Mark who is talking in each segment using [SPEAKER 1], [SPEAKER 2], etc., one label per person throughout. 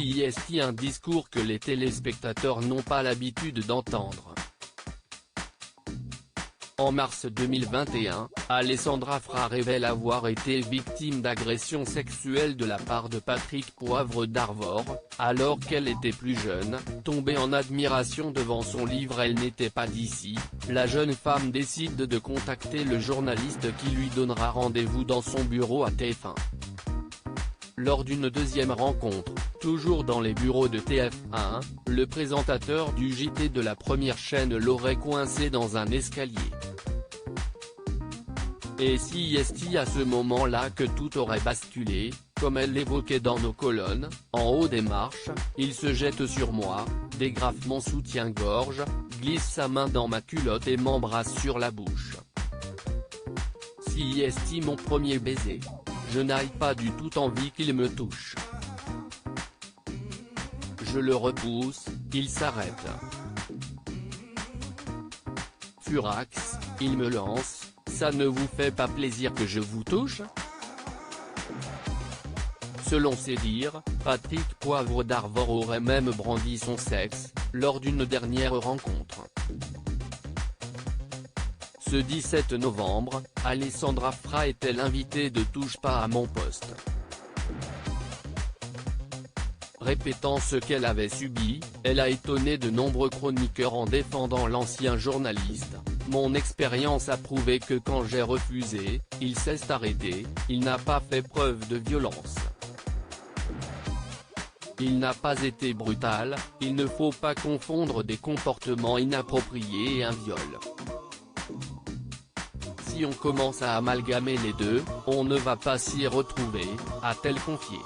[SPEAKER 1] CIST, un discours que les téléspectateurs n'ont pas l'habitude d'entendre. En mars 2021, Alessandra Fra révèle avoir été victime d'agressions sexuelles de la part de Patrick Poivre d'Arvor, alors qu'elle était plus jeune. Tombée en admiration devant son livre Elle n'était pas d'ici, la jeune femme décide de contacter le journaliste qui lui donnera rendez-vous dans son bureau à TF1. Lors d'une deuxième rencontre, toujours dans les bureaux de TF1, le présentateur du JT de la première chaîne l'aurait coincé dans un escalier. Et CIST à ce moment-là que tout aurait basculé, comme elle l'évoquait dans nos colonnes, en haut des marches, il se jette sur moi, dégrafe mon soutien-gorge, glisse sa main dans ma culotte et m'embrasse sur la bouche. CIST mon premier baiser. Je n'ai pas du tout envie qu'il me touche. Je le repousse, il s'arrête. Furax, il me lance. Ça ne vous fait pas plaisir que je vous touche? Selon ses dires, Patrick Poivre d'Arvor aurait même brandi son sexe, lors d'une dernière rencontre. Ce 17 novembre, Alessandra Fra était l'invitée de Touche pas à mon poste. Répétant ce qu'elle avait subi, elle a étonné de nombreux chroniqueurs en défendant l'ancien journaliste. Mon expérience a prouvé que quand j'ai refusé, il s'est arrêté, il n'a pas fait preuve de violence. Il n'a pas été brutal, il ne faut pas confondre des comportements inappropriés et un viol. Si on commence à amalgamer les deux, on ne va pas s'y retrouver, a-t-elle confié.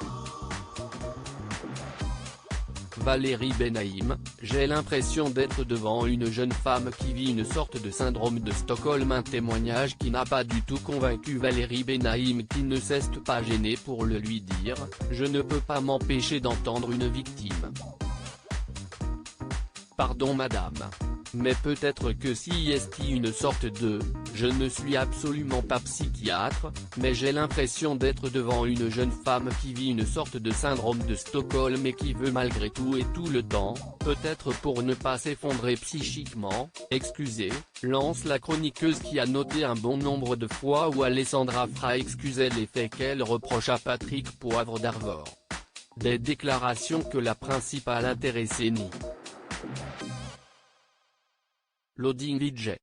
[SPEAKER 1] Valérie Benaïm, j'ai l'impression d'être devant une jeune femme qui vit une sorte de syndrome de Stockholm, un témoignage qui n'a pas du tout convaincu Valérie Benaïm, qui ne s'est pas gênée pour le lui dire. Je ne peux pas m'empêcher d'entendre une victime. Pardon madame. Mais peut-être que CIST une sorte de, je ne suis absolument pas psychiatre, mais j'ai l'impression d'être devant une jeune femme qui vit une sorte de syndrome de Stockholm et qui veut malgré tout et tout le temps, peut-être pour ne pas s'effondrer psychiquement, excusez, lance la chroniqueuse qui a noté un bon nombre de fois où Alessandra Fra excusait les faits qu'elle reproche à Patrick Poivre d'Arvor. Des déclarations que la principale intéressée nie. Loading VJ.